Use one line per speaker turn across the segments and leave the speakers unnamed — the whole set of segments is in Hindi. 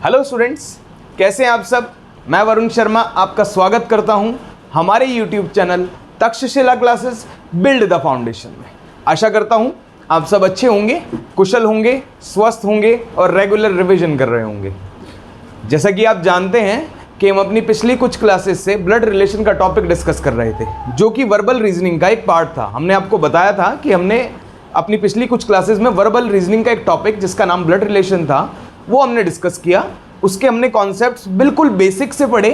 हेलो स्टूडेंट्स, कैसे हैं आप सब। मैं वरुण शर्मा आपका स्वागत करता हूं हमारे YouTube channel Takshashila classes build the foundation में। आशा करता हूं आप सब अच्छे होंगे, कुशल होंगे, स्वस्थ होंगे और रेगुलर रिवीजन कर रहे होंगे। जैसा कि आप जानते हैं कि हम अपनी पिछली कुछ क्लासेस से ब्लड रिलेशन का टॉपिक डिस्कस कर रहे थे, जो कि वर्बल रीजनिंग का एक पार्ट था। हमने आपको बताया था कि हमने अपनी पिछली कुछ क्लासेस में वर्बल रीजनिंग का एक टॉपिक जिसका नाम ब्लड रिलेशन था वो हमने डिस्कस किया। उसके हमने कॉन्सेप्ट्स बिल्कुल बेसिक से पढ़े,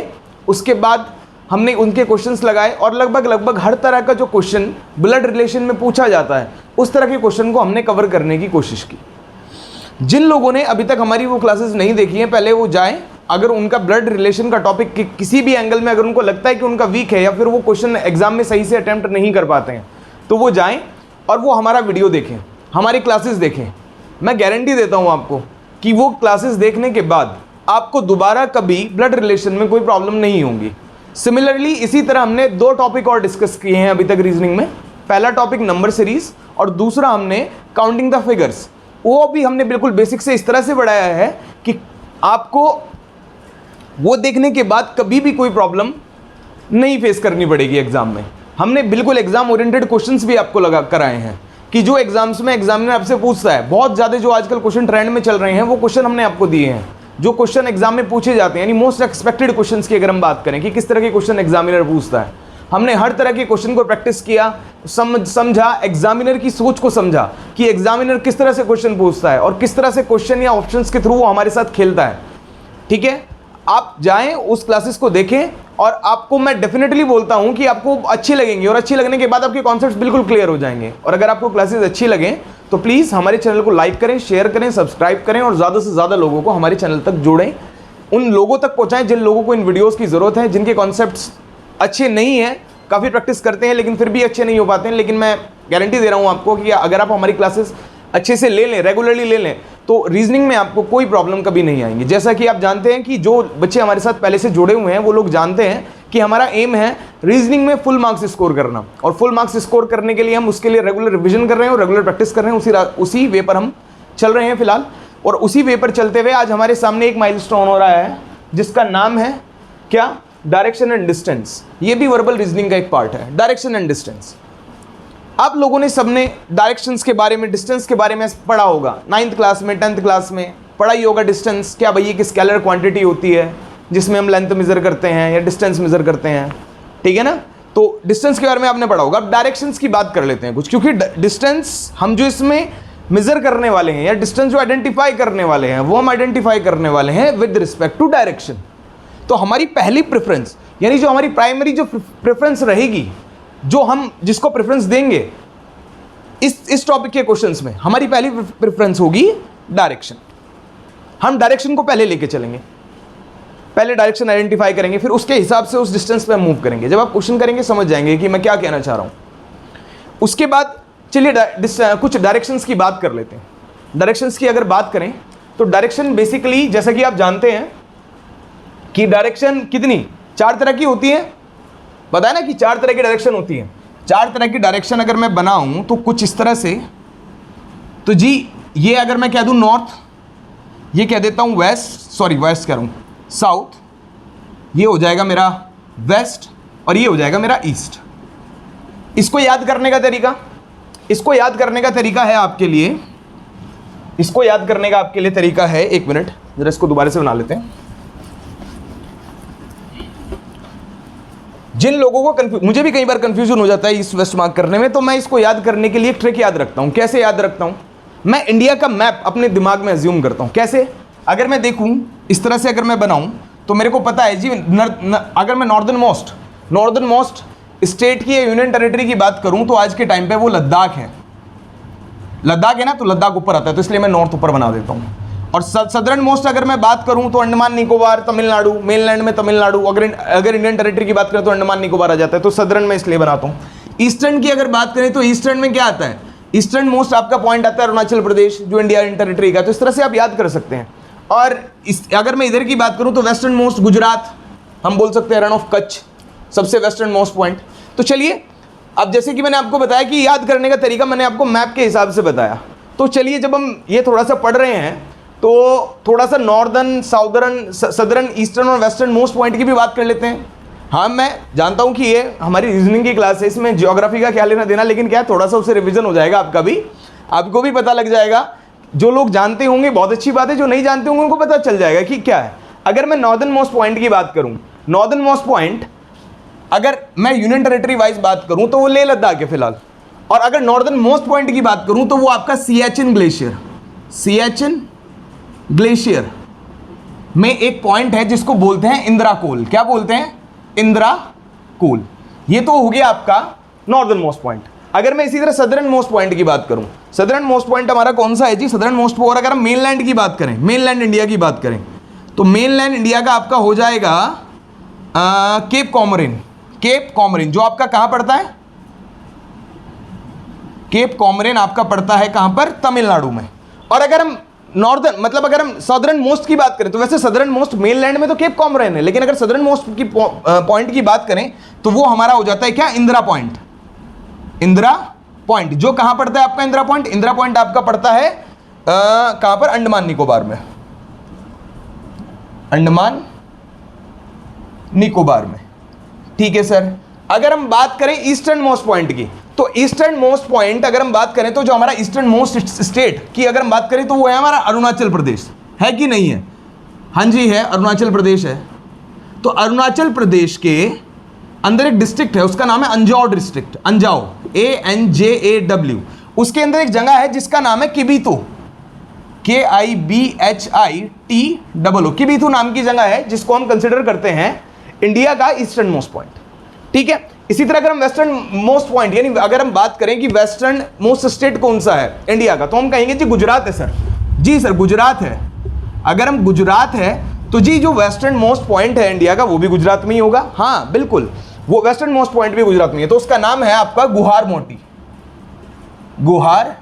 उसके बाद हमने उनके क्वेश्चंस लगाए और लगभग हर तरह का जो क्वेश्चन ब्लड रिलेशन में पूछा जाता है उस तरह के क्वेश्चन को हमने कवर करने की कोशिश की। जिन लोगों ने अभी तक हमारी वो क्लासेस नहीं देखी हैं, पहले वो जाएं। अगर उनका ब्लड रिलेशन का टॉपिक किसी भी एंगल में अगर उनको लगता है कि उनका वीक है या फिर वो क्वेश्चन एग्जाम में सही से अटेम्प्ट नहीं कर पाते हैं तो वो जाएं और वो हमारा वीडियो देखें, हमारी क्लासेस देखें। मैं गारंटी देता हूँ आपको कि वो क्लासेस देखने के बाद आपको दोबारा कभी ब्लड रिलेशन में कोई प्रॉब्लम नहीं होगी। सिमिलरली इसी तरह हमने दो टॉपिक और डिस्कस किए हैं अभी तक रीजनिंग में। पहला टॉपिक नंबर सीरीज और दूसरा हमने काउंटिंग द फिगर्स। वो भी हमने बिल्कुल बेसिक से इस तरह से बढ़ाया है कि आपको वो देखने के बाद कभी भी कोई प्रॉब्लम नहीं फेस करनी पड़ेगी एग्जाम में। हमने बिल्कुल एग्जाम ओरिएंटेड क्वेश्चंस भी आपको लगा कराए हैं कि जो एग्जाम्स में एग्जामिनर आपसे पूछता है। बहुत ज़्यादा जो आजकल क्वेश्चन ट्रेंड में चल रहे हैं वो क्वेश्चन हमने आपको दिए हैं, जो क्वेश्चन एग्जाम में पूछे जाते हैं, यानी मोस्ट एक्सपेक्टेड क्वेश्चंस की अगर हम बात करें कि किस तरह के क्वेश्चन एग्जामिनर पूछता है। हमने हर तरह के क्वेश्चन को प्रैक्टिस किया, समझा, एग्जामिनर की सोच को समझा कि एग्जामिनर किस तरह से क्वेश्चन पूछता है और किस तरह से क्वेश्चन या ऑप्शंस के थ्रू वो हमारे साथ खेलता है। ठीक है, आप जाएं उस क्लासेस को देखें और आपको मैं डेफिनेटली बोलता हूं कि आपको अच्छी लगेंगी और अच्छी लगने के बाद आपके कॉन्सेप्ट्स बिल्कुल क्लियर हो जाएंगे। और अगर आपको क्लासेस अच्छी लगें तो प्लीज़ हमारे चैनल को लाइक करें, शेयर करें, सब्सक्राइब करें और ज़्यादा से ज़्यादा लोगों को हमारे चैनल तक जोड़ें। उन लोगों तक पहुँचाएं जिन लोगों को इन वीडियोज़ की ज़रूरत है, जिनके कॉन्सेप्ट्स अच्छे नहीं हैं, काफ़ी प्रैक्टिस करते हैं लेकिन फिर भी अच्छे नहीं हो पाते हैं। लेकिन मैं गारंटी दे रहा हूँ आपको कि अगर आप हमारी क्लासेस अच्छे से ले लें, रेगुलरली ले लें, तो रीजनिंग में आपको कोई प्रॉब्लम कभी नहीं आएंगी। जैसा कि आप जानते हैं कि जो बच्चे हमारे साथ पहले से जुड़े हुए हैं वो लोग जानते हैं कि हमारा एम है रीजनिंग में फुल मार्क्स स्कोर करना, और फुल मार्क्स स्कोर करने के लिए हम उसके लिए रेगुलर रिवीजन कर रहे हैं और रेगुलर प्रैक्टिस कर रहे हैं। उसी वे पर हम चल रहे हैं फिलहाल, और उसी वे पर चलते हुए आज हमारे सामने एक माइलस्टोन हो रहा है जिसका नाम है क्या, डायरेक्शन एंड डिस्टेंस। ये भी वर्बल रीजनिंग का एक पार्ट है, डायरेक्शन एंड डिस्टेंस। आप लोगों ने सबने डायरेक्शंस के बारे में, डिस्टेंस के बारे में पढ़ा होगा, 9th क्लास में, 10th क्लास में पढ़ा ही होगा। डिस्टेंस क्या भाई, एक स्केलर क्वांटिटी होती है जिसमें हम लेंथ मेजर करते हैं या डिस्टेंस मेजर करते हैं, ठीक है ना। तो डिस्टेंस के बारे में आपने पढ़ा होगा। अब डायरेक्शंस की बात कर लेते हैं कुछ, क्योंकि डिस्टेंस हम जो इसमें मेजर करने वाले हैं या डिस्टेंस जो आइडेंटिफाई करने वाले हैं वो हम आइडेंटिफाई करने वाले हैं विद रिस्पेक्ट टू डायरेक्शन। तो हमारी पहली प्रेफरेंस, यानी जो हमारी प्राइमरी जो प्रेफरेंस रहेगी, जो हम जिसको प्रेफरेंस देंगे इस टॉपिक के क्वेश्चंस में, हमारी पहली प्रेफरेंस होगी डायरेक्शन। हम डायरेक्शन को पहले लेके चलेंगे, पहले डायरेक्शन आइडेंटिफाई करेंगे, फिर उसके हिसाब से उस डिस्टेंस पे मूव करेंगे। जब आप क्वेश्चन करेंगे समझ जाएंगे कि मैं क्या कहना चाह रहा हूं। उसके बाद चलिए कुछ डायरेक्शंस की बात कर लेते हैं। डायरेक्शंस की अगर बात करें तो डायरेक्शन बेसिकली जैसा कि आप जानते हैं कि डायरेक्शन कितनी, 4 तरह की होती है। बताया ना कि 4 तरह की डायरेक्शन होती है। 4 तरह की डायरेक्शन अगर मैं बनाऊं तो कुछ इस तरह से, तो जी ये अगर मैं कह दूं नॉर्थ, ये कह देता हूं वेस्ट, सॉरी वेस्ट कह रहा हूं, साउथ, ये हो जाएगा मेरा वेस्ट और ये हो जाएगा मेरा ईस्ट। इसको याद करने का तरीका, इसको याद करने का तरीका है आपके लिए, इसको याद करने का आपके लिए तरीका है, एक मिनट जरा इसको दोबारा से बना लेते हैं। जिन लोगों को मुझे भी कई बार कंफ्यूजन हो जाता है इस वेस्ट मार्क करने में, तो मैं इसको याद करने के लिए एक ट्रिक याद रखता हूं। कैसे याद रखता हूं, मैं इंडिया का मैप अपने दिमाग में अज्यूम करता हूं। कैसे, अगर मैं देखूं इस तरह से अगर मैं बनाऊं तो मेरे को पता है जी अगर मैं नॉर्दर्न मोस्ट स्टेट की या यूनियन टेरिटरी की बात करूं तो आज के टाइम पे वो लद्दाख है। लद्दाख है ना, तो लद्दाख ऊपर आता है, तो इसलिए मैं नॉर्थ ऊपर बना देता हूं। और सदर्न मोस्ट अगर मैं बात करूं तो अंडमान निकोबार, तमिलनाडु, मेनलैंड में तमिलनाडु। अगर इंडियन टेरिटरी की बात करें तो अंडमान निकोबार आ जाता है, तो सदर्न में इसलिए बनाता हूं। ईस्टर्न की अगर बात करें तो ईस्टर्न में क्या आता है, ईस्टर्न मोस्ट आपका पॉइंट आता है अरुणाचल प्रदेश, जो इंडिया टेरिटरी का। तो इस तरह से आप याद कर सकते हैं। और अगर मैं इधर की बात करूं तो वेस्टर्न मोस्ट गुजरात, हम बोल सकते हैं रन ऑफ कच्छ, सबसे वेस्टर्न मोस्ट पॉइंट। तो चलिए, अब जैसे कि मैंने आपको बताया कि याद करने का तरीका मैंने आपको मैप के हिसाब से बताया, तो चलिए जब हम ये थोड़ा सा पढ़ रहे हैं तो थोड़ा सा नॉर्दर्न, साउदर्न, सदर्न, ईस्टर्न और वेस्टर्न मोस्ट पॉइंट की भी बात कर लेते हैं। हाँ, मैं जानता हूँ कि ये हमारी रीजनिंग की क्लास है, इसमें ज्योग्राफी का क्या लेना देना, लेकिन क्या है, थोड़ा सा उससे रिवीजन हो जाएगा आपका भी, आपको भी पता लग जाएगा। जो लोग जानते होंगे बहुत अच्छी बात है, जो नहीं जानते होंगे उनको पता चल जाएगा कि क्या है। अगर मैं नॉर्दर्न मोस्ट पॉइंट की बात करूँ, नॉर्दर्न मोस्ट पॉइंट अगर मैं यूनियन टेरिटरी वाइज बात करूँ तो वो लेह लद्दाख है फिलहाल। और अगर नॉर्दर्न मोस्ट पॉइंट की बात करूँ तो वो आपका सियाचिन ग्लेशियर, सियाचिन ग्लेशियर में एक पॉइंट है जिसको बोलते हैं इंदिराकोल। क्या बोलते हैं? इंदिराकोल। ये तो हो गया आपका नॉर्दर्न मोस्ट पॉइंट। अगर मैं इसी तरह सदर्न मोस्ट पॉइंट की बात करूं, सदर्न मोस्ट पॉइंट हमारा कौन सा है जी? Southern most. और अगर हम मेनलैंड की बात करें, मेनलैंड इंडिया की बात करें, तो मेनलैंड इंडिया का आपका हो जाएगा केप कॉमोरिन। केप कॉमोरिन जो आपका कहां पड़ता है? केप कॉमोरिन आपका पड़ता है कहां पर? तमिलनाडु में। और अगर हम नॉर्दर्न मतलब अगर हम सदर्न मोस्ट की बात करें, तो वैसे सदर्न मोस्ट मेनलैंड में तो केप कॉमोरिन है, लेकिन अगर सदर्न मोस्ट की पॉइंट की बात करें तो वो हमारा हो जाता है क्या? इंदिरा पॉइंट। इंदिरा पॉइंट जो कहां पड़ता है आपका? इंदिरा पॉइंट। इंदिरा पॉइंट आपका पड़ता है कहां पर? अंडमान निकोबार में। अंडमान निकोबार में। ठीक है सर। अगर हम बात करें ईस्टर्न मोस्ट पॉइंट की, तो ईस्टर्न मोस्ट पॉइंट अगर हम बात करें तो जो हमारा ईस्टर्न मोस्ट स्टेट की अगर हम बात करें तो वो है हमारा अरुणाचल प्रदेश। है कि नहीं है? हाँ जी है, अरुणाचल प्रदेश है। तो अरुणाचल प्रदेश के अंदर एक डिस्ट्रिक्ट है, उसका नाम है अंजाव डिस्ट्रिक्ट। अंजाव, ANJAW। उसके अंदर एक जगह है जिसका नाम है किबीतो, KIBHITOO। किबीतो नाम की जगह है जिसको हम कंसिडर करते हैं इंडिया का ईस्टर्न मोस्ट पॉइंट। ठीक है। इसी तरह अगर हम वेस्टर्न मोस्ट पॉइंट यानी अगर हम बात करें कि वेस्टर्न मोस्ट स्टेट कौन सा है इंडिया का, तो हम कहेंगे जी गुजरात है सर। जी सर गुजरात है। अगर हम गुजरात है तो जी जो वेस्टर्न मोस्ट पॉइंट है इंडिया का वो भी गुजरात में ही होगा। हाँ बिल्कुल, वो वेस्टर्न मोस्ट पॉइंट भी गुजरात में है। तो उसका नाम है आपका गुहार मोती। गुहार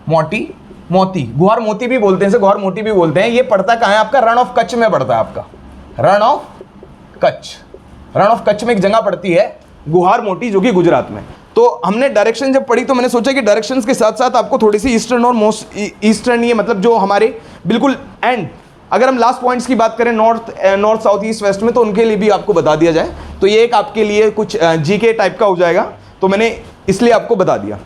मोती, मोती, गुहार मोती भी बोलते हैं, गुहार मोती भी बोलते हैं। ये पड़ता कहाँ है आपका? रण ऑफ कच्छ में पड़ता है आपका। रण of Kutch, Rann of Kutch में एक जगह पड़ती है गुहार मोती जो कि गुजरात में। तो हमने डायरेक्शन जब पढ़ी तो मैंने सोचा कि डायरेक्शंस के साथ साथ आपको थोड़ी सी ईस्टर्न और मोस्ट ईस्टर्न, ये मतलब जो हमारे बिल्कुल एंड, अगर हम लास्ट पॉइंट्स की बात करें नॉर्थ साउथ ईस्ट वेस्ट में, तो उनके लिए भी आपको बता दिया जाए। तो ये एक आपके लिए कुछ जीके टाइप का हो जाएगा, तो मैंने इसलिए आपको बता दिया।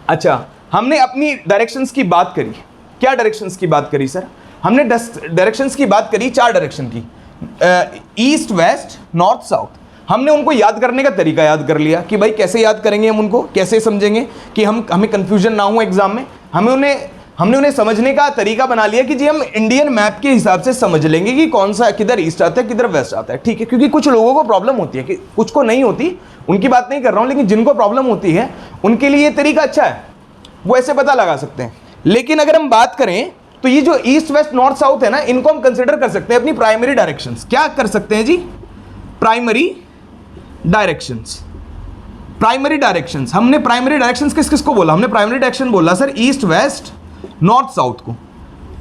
अच्छा, हमने अपनी डायरेक्शंस की बात करी। क्या डायरेक्शंस की बात करी सर? हमने डायरेक्शंस की बात करी, 4 डायरेक्शन की, ईस्ट वेस्ट नॉर्थ साउथ। हमने उनको याद करने का तरीका याद कर लिया कि भाई कैसे याद करेंगे हम उनको, कैसे समझेंगे कि हमें कंफ्यूजन ना हो एग्जाम में। हमने उन्हें समझने का तरीका बना लिया कि जी हम इंडियन मैप के हिसाब से समझ लेंगे कि कौन सा किधर ईस्ट आता है किधर वेस्ट आता है। ठीक है, क्योंकि कुछ लोगों को प्रॉब्लम होती है, कि कुछ को नहीं होती, उनकी बात नहीं कर रहा हूँ, लेकिन जिनको प्रॉब्लम होती है उनके लिए ये तरीका अच्छा है, वो ऐसे पता लगा सकते हैं। लेकिन अगर हम बात करें तो ये जो ईस्ट वेस्ट नॉर्थ साउथ है ना, इनको हम कंसिडर कर सकते हैं अपनी प्राइमरी डायरेक्शंस। क्या कर सकते हैं जी? Primary directions. प्राइमरी डायरेक्शंस, हमने प्राइमरी डायरेक्शंस किस किस को बोला? हमने प्राइमरी डायरेक्शन बोला sir east west north south को।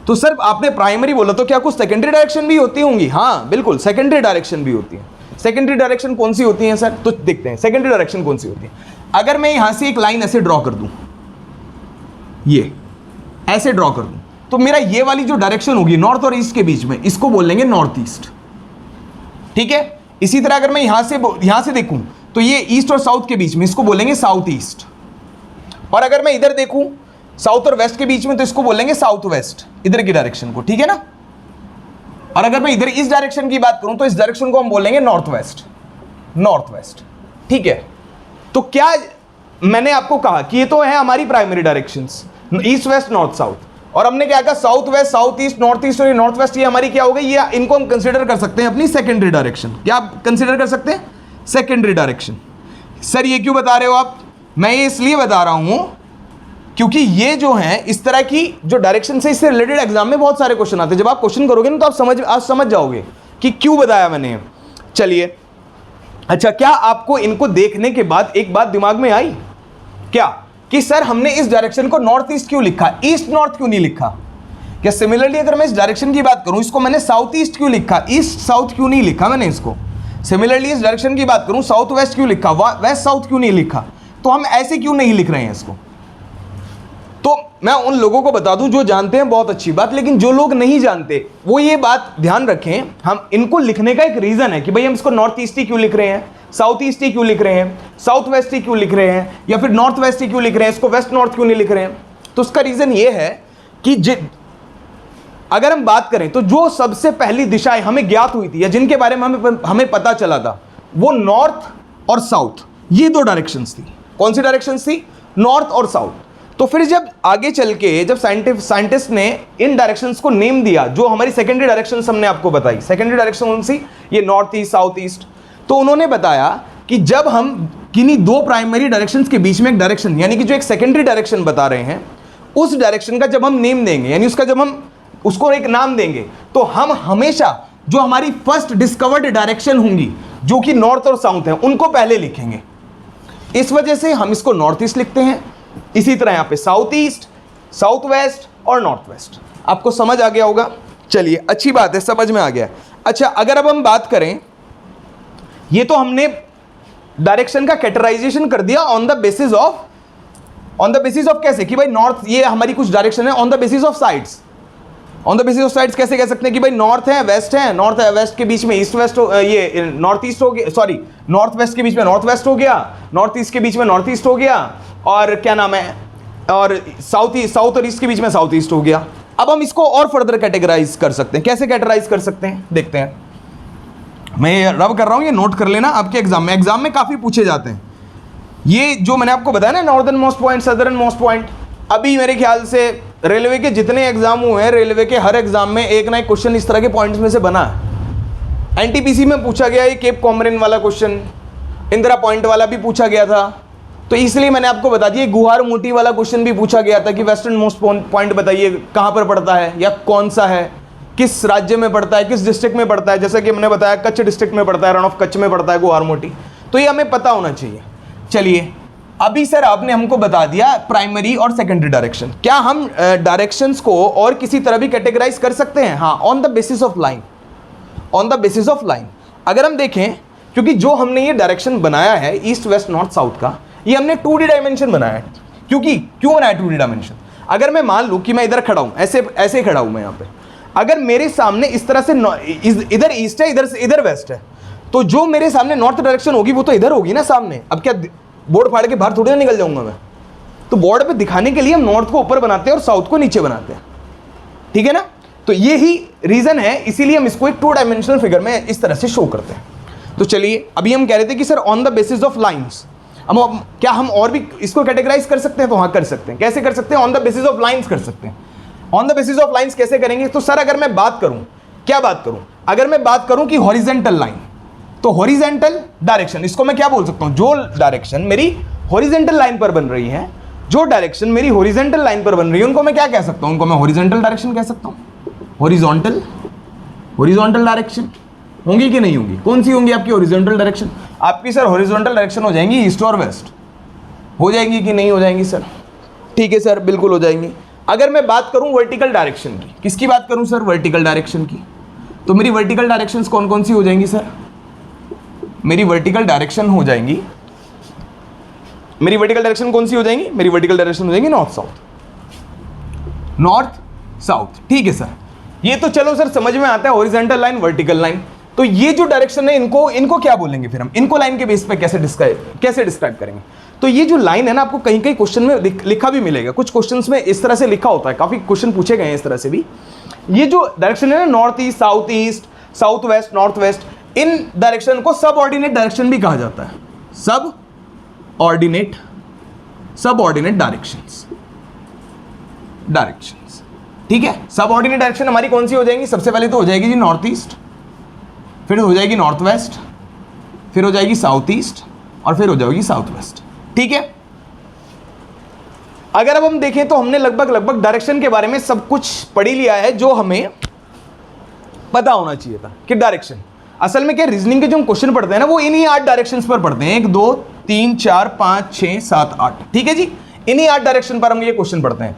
तो सर आपने प्राइमरी बोला तो क्या कुछ सेकेंडरी डायरेक्शन भी होती होंगी? हाँ बिल्कुल, सेकेंडरी डायरेक्शन भी होती है। सेकेंडरी डायरेक्शन कौन सी होती है सर? तो देखते हैं सेकेंडरी डायरेक्शन कौन सी होती है। अगर मैं यहां से एक लाइन ऐसे ड्रॉ कर दूं, ये ऐसे ड्रॉ कर दूं, तो मेरा ये वाली जो डायरेक्शन होगी नॉर्थ और ईस्ट के बीच में, इसको बोलेंगे नॉर्थ ईस्ट। ठीक है। इसी तरह अगर मैं यहां से देखूं तो ये ईस्ट और साउथ के बीच में, इसको बोलेंगे साउथ ईस्ट। और अगर मैं इधर देखूं साउथ और वेस्ट के बीच में, तो इसको बोलेंगे साउथ वेस्ट, इधर की डायरेक्शन को। ठीक है ना। और अगर मैं इधर इस डायरेक्शन की बात करूं तो इस डायरेक्शन को हम बोलेंगे नॉर्थ वेस्ट, नॉर्थ वेस्ट। ठीक है। तो क्या मैंने आपको कहा कि ये तो है हमारी primary directions, east west north south, और हमने क्या कहा south west south east north east और ये नॉर्थ वेस्ट, ये हमारी क्या हो गई? ये इनको हम कंसीडर कर सकते हैं अपनी सेकेंडरी डायरेक्शन। क्या आप कंसीडर कर सकते हैं? Secondary direction. सर ये क्यों बता रहे हो आप? मैं ये इसलिए बता रहा हूं क्योंकि ये जो है इस तरह की जो डायरेक्शन से इससे रिलेटेड एग्जाम में बहुत सारे क्वेश्चन आते हैं। जब आप क्वेश्चन करोगे ना तो आप समझ जाओगे कि क्यों बताया मैंने। चलिए, अच्छा, क्या आपको इनको देखने के बाद एक बात दिमाग में आई क्या कि सर हमने इस डायरेक्शन को नॉर्थ ईस्ट क्यों लिखा, ईस्ट नॉर्थ क्यों नहीं लिखा? क्या सिमिलरली अगर मैं इस डायरेक्शन की बात करूं, इसको मैंने साउथ ईस्ट क्यों लिखा, ईस्ट साउथ क्यों नहीं लिखा मैंने इसको? सिमिलरली इस डायरेक्शन की बात करूं साउथ वेस्ट क्यों लिखा, वेस्ट साउथ क्यों नहीं लिखा? तो हम ऐसे क्यों नहीं लिख रहे हैं इसको? तो मैं उन लोगों को बता दूं जो जानते हैं, बहुत अच्छी बात, लेकिन जो लोग नहीं जानते वो ये बात ध्यान रखें, हम इनको लिखने का एक रीजन है कि भाई हम इसको नॉर्थ ईस्ट ही क्यों लिख रहे हैं, साउथ ईस्ट ही क्यों लिख रहे हैं, साउथ वेस्ट ही क्यों लिख रहे हैं, या फिर नॉर्थ वेस्ट ही क्यों लिख रहे हैं, इसको वेस्ट नॉर्थ क्यों नहीं लिख रहे हैं। तो उसका रीजन ये है कि अगर हम बात करें तो जो सबसे पहली दिशाएं हमें ज्ञात हुई थी या जिनके बारे में हमें पता चला था वो नॉर्थ और साउथ, ये दो डायरेक्शंस थी। कौन सी डायरेक्शंस थी? नॉर्थ और साउथ। तो फिर जब आगे चल के जब साइंटिस्ट ने इन डायरेक्शंस को नेम दिया, जो हमारी सेकेंडरी डायरेक्शंस हमने आपको बताई, सेकेंडरी डायरेक्शन कौन सी? ये नॉर्थ ईस्ट, साउथ ईस्ट। तो उन्होंने बताया कि जब हम किन्हीं दो प्राइमरी डायरेक्शंस के बीच में एक डायरेक्शन, यानी कि जो एक सेकेंडरी डायरेक्शन बता रहे हैं, उस डायरेक्शन का जब हम नेम देंगे, यानी उसका जब हम उसको एक नाम देंगे, तो हम हमेशा जो हमारी फर्स्ट डिस्कवर्ड डायरेक्शन होंगी जो कि नॉर्थ और साउथ है, उनको पहले लिखेंगे। इस वजह से हम इसको नॉर्थ ईस्ट लिखते हैं। इसी तरह यहां पे साउथ ईस्ट, साउथ वेस्ट और नॉर्थ वेस्ट। आपको समझ आ गया होगा? चलिए, अच्छी बात है, समझ में आ गया। अच्छा, अगर अब हम बात करें, ये तो हमने डायरेक्शन का कैटेगराइजेशन कर दिया ऑन द बेसिस ऑफ कैसे कि भाई नॉर्थ, ये हमारी कुछ डायरेक्शन है on the basis of sides. On the basis of sides कैसे कह सकते हैं कि भाई नॉर्थ है, वेस्ट है, नॉर्थ है, वेस्ट के बीच में ईस्ट वेस्ट, ये नॉर्थ ईस्ट हो गया, सॉरी नॉर्थ वेस्ट के बीच में नॉर्थ वेस्ट हो गया, नॉर्थ ईस्ट के बीच में नॉर्थ ईस्ट हो गया, और क्या नाम है, और साउथ और ईस्ट के बीच में साउथ ईस्ट हो गया। अब हम इसको और फर्दर कैटेगराइज कर सकते हैं। कैसे कैटेगराइज कर सकते हैं देखते हैं। मैं रब कर रहा हूं, ये नोट कर लेना, आपके एग्जाम में काफी पूछे जाते हैं। ये जो मैंने आपको बताया ना, northern most point, southern most point, अभी मेरे ख्याल से रेलवे के जितने एग्जाम हुए हैं, रेलवे के हर एग्जाम में एक ना एक क्वेश्चन इस तरह के पॉइंट्स में से बना है। एनटीपीसी में पूछा गया ये केप कॉमरिन वाला क्वेश्चन, इंदिरा पॉइंट वाला भी पूछा गया था, तो इसलिए मैंने आपको बता दिया। गुहार मोटी वाला क्वेश्चन भी पूछा गया था कि वेस्टर्न मोस्ट पॉइंट बताइए कहाँ पर पड़ता है या कौन सा है, किस राज्य में पड़ता है, किस डिस्ट्रिक्ट में पड़ता है। जैसा कि मैंने बताया कच्छ डिस्ट्रिक्ट में पड़ता है, रण ऑफ कच्छ में पड़ता है गुहार मोटी, तो ये हमें पता होना चाहिए। चलिए, अभी सर आपने हमको बता दिया प्राइमरी और सेकेंडरी डायरेक्शन। क्या हम डायरेक्शंस को और किसी तरह भी कैटेगराइज कर सकते हैं? हाँ, on the basis of line. On the basis of line अगर हम देखें, क्योंकि जो हमने ये डायरेक्शन बनाया है ईस्ट वेस्ट नॉर्थ साउथ का, ये हमने 2D डायमेंशन बनाया है। क्यों बनाया 2D डायमेंशन? अगर मैं मान लूँ कि मैं इधर खड़ा हूँ, ऐसे खड़ा हूँ मैं यहाँ पे, अगर मेरे सामने इस तरह से इधर ईस्ट है, इधर वेस्ट है, तो जो मेरे सामने नॉर्थ डायरेक्शन होगी वो तो इधर होगी ना सामने। अब क्या बोर्ड फाड़ के बाहर थोड़ी ना निकल जाऊंगा मैं, तो बोर्ड पे दिखाने के लिए हम नॉर्थ को ऊपर बनाते हैं और साउथ को नीचे बनाते हैं, ठीक है ना। तो ये ही रीजन है, इसीलिए हम इसको एक 2 डायमेंशनल फिगर में इस तरह से शो करते हैं। तो चलिए, अभी हम कह रहे थे कि sir on the basis of lines, क्या हम और भी इसको कैटेगराइज कर सकते हैं? तो हाँ, कर सकते हैं। कैसे कर सकते हैं? On the basis of lines कर सकते हैं। On the basis of lines कैसे करेंगे? तो सर अगर मैं बात करूं, क्या बात करूं, अगर मैं बात करूं कि हॉरिजेंटल लाइन, तो हॉरिजेंटल डायरेक्शन, इसको मैं क्या बोल सकता हूं? जो डायरेक्शन मेरी हॉरिजेंटल लाइन पर बन रही है, जो डायरेक्शन मेरी हॉरिजेंटल लाइन पर बन रही है, उनको मैं क्या कह सकता हूं? उनको मैं हॉरिजेंटल डायरेक्शन कह सकता हूं। हॉरिजॉन्टल डायरेक्शन होंगी कि नहीं होंगी? कौन सी होंगी आपकी हॉरिजॉन्टल डायरेक्शन? आपकी सर हॉरिजॉन्टल डायरेक्शन हो जाएंगी ईस्ट और वेस्ट, हो जाएंगी कि नहीं हो जाएंगी सर? ठीक है सर, बिल्कुल हो जाएंगी। अगर मैं बात करूं वर्टिकल डायरेक्शन की, किसकी बात करूं सर? वर्टिकल डायरेक्शन की, तो मेरी वर्टिकल डायरेक्शंस कौन कौन सी हो जाएंगी सर? मेरी वर्टिकल डायरेक्शन हो जाएंगी, मेरी वर्टिकल डायरेक्शन कौन सी हो जाएंगी? मेरी वर्टिकल डायरेक्शन हो जाएंगी नॉर्थ साउथ। ठीक है सर, ये तो चलो सर समझ में आता है, हॉरिजॉन्टल लाइन, वर्टिकल लाइन। तो ये जो डायरेक्शन है, इनको क्या बोलेंगे फिर हम? इनको लाइन के बेस पे कैसे डिस्क्राइब करेंगे? तो ये जो लाइन है ना, आपको कहीं कहीं क्वेश्चन में लिखा भी मिलेगा, कुछ क्वेश्चंस में इस तरह से लिखा होता है, काफी क्वेश्चन पूछे गए हैं इस तरह से भी। ये जो डायरेक्शन है ना, north east, south waste, north waste, इन डायरेक्शन को सब ऑर्डिनेट डायरेक्शन भी कहा जाता है। सब ऑर्डिनेट डायरेक्शंस, ठीक है। सब ऑर्डिनेट डायरेक्शन हमारी कौन सी हो जाएंगी? सबसे पहले तो हो जाएगी जी नॉर्थ ईस्ट, फिर हो जाएगी नॉर्थ वेस्ट, फिर हो जाएगी साउथ ईस्ट, और फिर हो जाएगी साउथ वेस्ट, ठीक है। अगर अब हम देखें तो हमने लगभग डायरेक्शन के बारे में सब कुछ पढ़ ही लिया है जो हमें पता होना चाहिए था कि डायरेक्शन असल में क्या, रीजनिंग के जो हम क्वेश्चन पढ़ते हैं ना, वो इन्हीं 8 डायरेक्शंस पर पढ़ते हैं। 1 2 3 4 5 6 7 8, ठीक है जी। इन्हीं 8 डायरेक्शन पर हम ये क्वेश्चन पढ़ते हैं।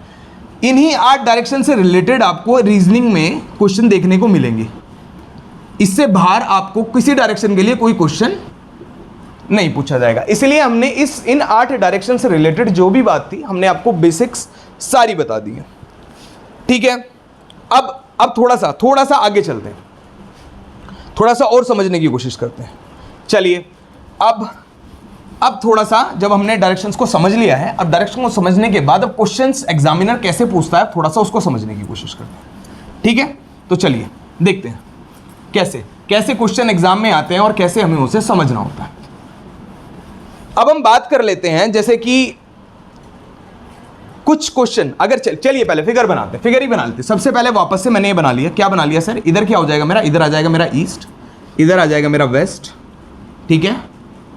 इन्हीं 8 डायरेक्शन से रिलेटेड आपको रीजनिंग में क्वेश्चन देखने को मिलेंगे। इससे बाहर आपको किसी डायरेक्शन के लिए कोई क्वेश्चन नहीं पूछा जाएगा। इसलिए हमने इन 8 डायरेक्शन से रिलेटेड जो भी बात थी, हमने आपको बेसिक्स सारी बता दी है, ठीक है। अब थोड़ा सा आगे चलते हैं, थोड़ा सा और समझने की कोशिश करते हैं। चलिए अब थोड़ा सा जब हमने डायरेक्शंस को समझ लिया है, अब डायरेक्शन को समझने के बाद अब क्वेश्चंस एग्जामिनर कैसे पूछता है थोड़ा सा उसको समझने की कोशिश करते हैं, ठीक है। तो चलिए देखते हैं कैसे कैसे क्वेश्चन एग्जाम में आते हैं और कैसे हमें उसे समझना होता है। अब हम बात कर लेते हैं जैसे कि कुछ क्वेश्चन, अगर चलिए पहले फिगर बनाते हैं, फिगर ही बना लेते हैं। सबसे पहले वापस से मैंने ये बना लिया, क्या बना लिया सर, इधर क्या हो जाएगा मेरा, इधर आ जाएगा मेरा ईस्ट, इधर आ जाएगा मेरा वेस्ट, ठीक है।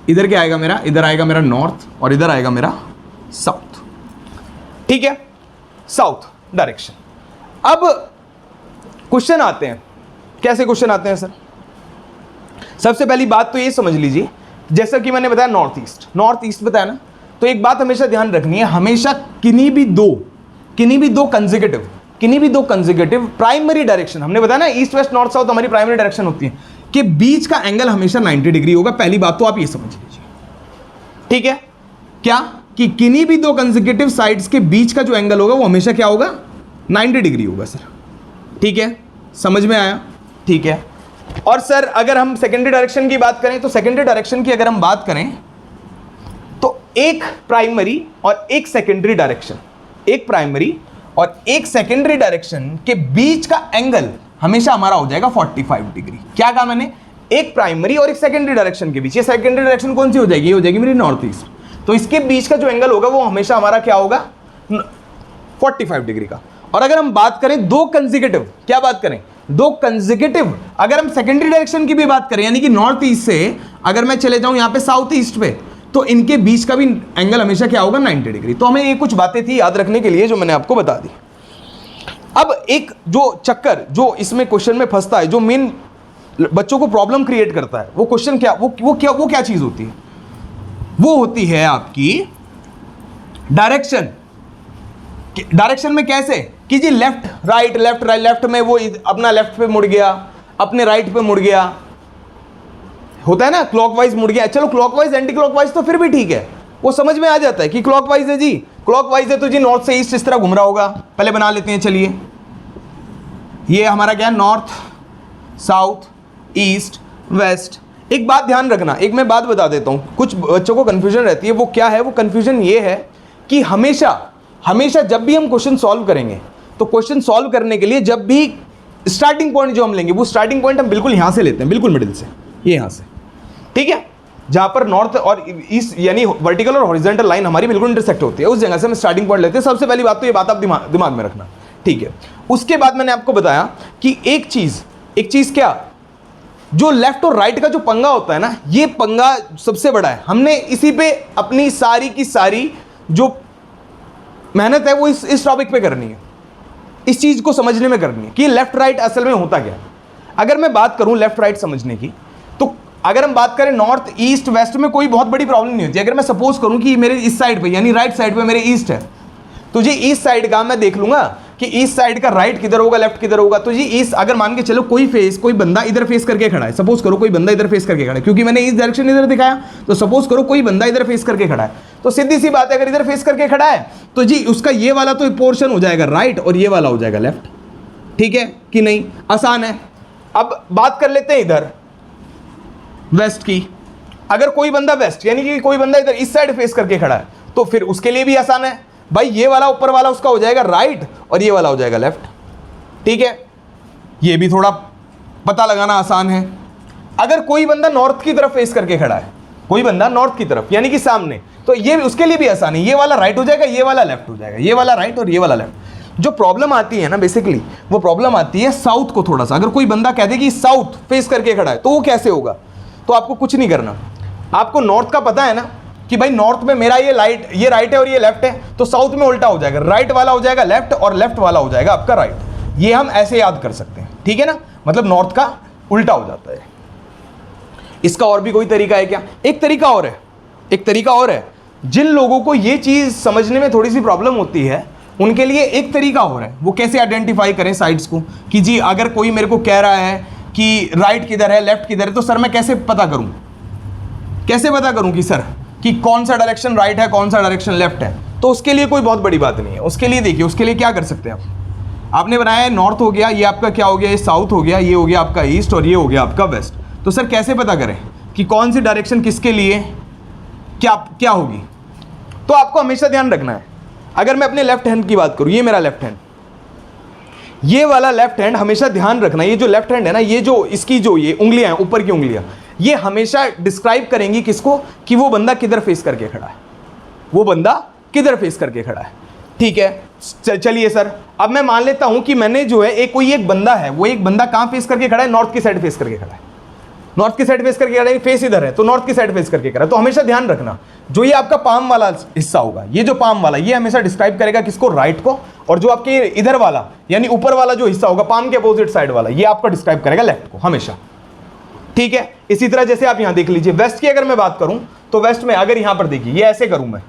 इधर क्या आएगा मेरा, इधर आएगा मेरा नॉर्थ और इधर आएगा मेरा साउथ, ठीक है, साउथ डायरेक्शन। अब क्वेश्चन आते हैं, कैसे क्वेश्चन आते हैं सर। सबसे पहली बात तो ये समझ लीजिए, जैसा कि मैंने बताया नॉर्थ ईस्ट बताया ना, तो एक बात हमेशा ध्यान रखनी है, हमेशा किन्हीं भी दो कंसेक्यूटिव प्राइमरी डायरेक्शन, हमने बताया ना ईस्ट वेस्ट नॉर्थ साउथ हमारी प्राइमरी डायरेक्शन होती है, कि बीच का एंगल हमेशा 90 डिग्री होगा। पहली बात तो आप ये समझ लीजिए, ठीक है, क्या कि किन्हीं भी दो कंसेक्यूटिव साइड्स के बीच का जो एंगल होगा वो हमेशा क्या होगा, 90 डिग्री होगा सर, ठीक है, समझ में आया, ठीक है। और सर अगर हम सेकेंडरी डायरेक्शन की बात करें, तो सेकेंडरी डायरेक्शन की अगर हम बात करें तो एक प्राइमरी और एक सेकेंडरी डायरेक्शन के बीच का एंगल हमेशा हमारा हो जाएगा 45 डिग्री। क्या कहा मैंने, एक प्राइमरी और एक सेकेंडरी डायरेक्शन के बीच, ये सेकेंडरी डायरेक्शन कौन सी हो जाएगी, ये हो जाएगी मेरी नॉर्थ ईस्ट, तो इसके बीच का जो एंगल होगा वो हमेशा हमारा क्या होगा, 45 डिग्री का। और अगर हम बात करें दो कंसेक्यूटिव, क्या बात करें, दो कंसेक्यूटिव, अगर हम सेकेंडरी डायरेक्शन की भी बात करें, यानी कि नॉर्थ ईस्ट से अगर मैं चले जाऊं यहां पे साउथ ईस्ट पे, तो इनके बीच का भी एंगल हमेशा क्या होगा, 90 डिग्री। तो हमें ये कुछ बातें थी याद रखने के लिए जो मैंने आपको बता दी। अब एक जो चक्कर जो इसमें क्वेश्चन में फंसता है, जो मेन बच्चों को प्रॉब्लम क्रिएट करता है, वो क्वेश्चन क्या, वो क्या चीज होती है, वो होती है आपकी डायरेक्शन। डायरेक्शन में कैसे कि जी लेफ्ट राइट, लेफ्ट में वो अपना लेफ्ट पे मुड़ गया, अपने राइट पे मुड़ गया, होता है ना, क्लॉकवाइज मुड़ गया। चलो क्लॉकवाइज एंटी क्लॉकवाइज तो फिर भी ठीक है, वो समझ में आ जाता है कि क्लॉकवाइज है जी, क्लॉकवाइज है तो जी नॉर्थ से ईस्ट इस तरह घूम रहा होगा। पहले बना लेते हैं, चलिए ये हमारा क्या है, नॉर्थ साउथ ईस्ट वेस्ट। एक बात ध्यान रखना, एक मैं बात बता देता हूं, कुछ बच्चों को कंफ्यूजन रहती है, वो क्या है, वो कंफ्यूजन ये है कि हमेशा जब भी हम क्वेश्चन सॉल्व करेंगे, तो क्वेश्चन सॉल्व करने के लिए जब भी स्टार्टिंग पॉइंट जो हम लेंगे, वो स्टार्टिंग पॉइंट हम बिल्कुल यहां से लेते हैं, बिल्कुल मिडिल से, ये यहां से, ठीक है, जहां पर नॉर्थ और ईस्ट यानी वर्टिकल और हॉरिजॉन्टल लाइन हमारी बिल्कुल इंटरसेक्ट होती है, उस जगह से हम स्टार्टिंग पॉइंट लेते हैं। सबसे पहली बात तो ये बात आप दिमाग में रखना, ठीक है। उसके बाद मैंने आपको बताया कि एक चीज क्या, जो लेफ्ट और राइट का जो पंगा होता है ना, ये पंगा सबसे बड़ा है। हमने इसी पे अपनी सारी की सारी जो मेहनत है वो इस टॉपिक पे करनी है, इस चीज को समझने में करनी है कि लेफ्ट राइट असल में होता क्या है। अगर मैं बात करूं लेफ्ट राइट समझने की, तो अगर हम बात करें नॉर्थ ईस्ट वेस्ट में कोई बहुत बड़ी प्रॉब्लम नहीं होती। अगर मैं सपोज करूं कि मेरे इस साइड पे यानी राइट साइड पे मेरे ईस्ट है, तो जी ईस्ट साइड का मैं देख लूंगा कि ईस्ट साइड का राइट किधर होगा, लेफ्ट किधर होगा। तो जी ईस्ट, अगर मान के चलो कोई बंदा इधर फेस करके खड़ा है, सपोज करो कोई बंदा इधर फेस करके खड़ा है, क्योंकि मैंने इस डायरेक्शन इधर दिखाया, तो सपोज करो कोई बंदा इधर फेस करके खड़ा है, तो सीधी सी बात है अगर इधर फेस करके खड़ा है तो जी उसका ये वाला तो पोर्शन हो जाएगा राइट और ये वाला हो जाएगा लेफ्ट, ठीक है कि नहीं, आसान है। अब बात कर लेते हैं इधर वेस्ट की। अगर कोई बंदा वेस्ट यानी कि कोई बंदा इधर इस साइड फेस करके खड़ा है, तो फिर उसके लिए भी आसान है भाई, ये वाला ऊपर वाला उसका हो जाएगा राइट और ये वाला हो जाएगा लेफ्ट, ठीक है। ये भी थोड़ा पता लगाना आसान है। अगर कोई बंदा नॉर्थ की तरफ फेस करके खड़ा है, कोई बंदा नॉर्थ की तरफ यानी कि सामने, तो ये उसके लिए भी आसान है, ये वाला राइट हो जाएगा, ये वाला लेफ्ट हो जाएगा, ये वाला राइट और ये वाला लेफ्ट। जो प्रॉब्लम आती है ना बेसिकली, वो प्रॉब्लम आती है साउथ को थोड़ा सा। अगर कोई बंदा कह दे कि साउथ फेस करके खड़ा है, तो वो कैसे होगा, तो आपको कुछ नहीं करना, आपको नॉर्थ का पता है ना कि भाई नॉर्थ में मेरा ये राइट है और ये लेफ्ट है, तो साउथ में उल्टा हो जाएगा, राइट वाला हो जाएगा लेफ्ट और लेफ्ट वाला हो जाएगा आपका राइट। ये हम ऐसे याद कर सकते हैं, ठीक है ना, मतलब नॉर्थ का उल्टा हो जाता है। इसका और भी कोई तरीका है क्या, एक तरीका और है, जिन लोगों को ये चीज समझने में थोड़ी सी प्रॉब्लम होती है उनके लिए एक तरीका और है। वो कैसे आइडेंटिफाई करें साइड्स को, कि जी अगर कोई मेरे को कह रहा है कि राइट किधर है लेफ्ट किधर है, तो सर मैं कैसे पता करूं कि सर कि कौन सा डायरेक्शन राइट है कौन सा डायरेक्शन लेफ्ट है। तो उसके लिए कोई बहुत बड़ी बात नहीं है। उसके लिए देखिए, उसके लिए क्या कर सकते हैं आप, आपने बनाया है नॉर्थ हो गया, ये आपका क्या हो गया, ये साउथ हो गया, ये हो गया आपका ईस्ट और ये हो गया आपका वेस्ट। तो सर कैसे पता करें कि कौन सी डायरेक्शन किसके लिए क्या होगी? तो आपको हमेशा ध्यान रखना है, अगर मैं अपने लेफ्ट हैंड की बात करूं, ये मेरा लेफ्ट हैंड, ये वाला लेफ्ट हैंड हमेशा ध्यान रखना, ये जो लेफ्ट हैंड है ना, ये जो इसकी जो ये उंगलियां हैं, ऊपर की उंगलियां, ये हमेशा डिस्क्राइब करेंगी किसको, कि वो बंदा किधर फेस करके खड़ा है, वो बंदा किधर फेस करके खड़ा है। ठीक है, चलिए सर, अब मैं मान लेता हूं कि मैंने जो है कोई एक बंदा है, वो एक बंदा कहां फेस करके खड़ा है, नॉर्थ की साइड फेस करके खड़ा है, नॉर्थ की साइड फेस करके खड़ा है, फेस इधर है तो नॉर्थ की साइड फेस करके खड़ा है। तो हमेशा ध्यान रखना, जो ये आपका पाम वाला हिस्सा होगा, ये जो पाम वाला, ये हमेशा डिस्क्राइब करेगा किसको, राइट को, और जो आपके इधर वाला यानी ऊपर वाला जो हिस्सा होगा पाम के अपोजिट साइड वाला, ये आपका डिस्क्राइब करेगा लेफ्ट को हमेशा। ठीक है, इसी तरह जैसे आप यहां देख लीजिए, वेस्ट की अगर मैं बात करूं तो वेस्ट में अगर यहां पर देखिए, ये ऐसे करूं मैं,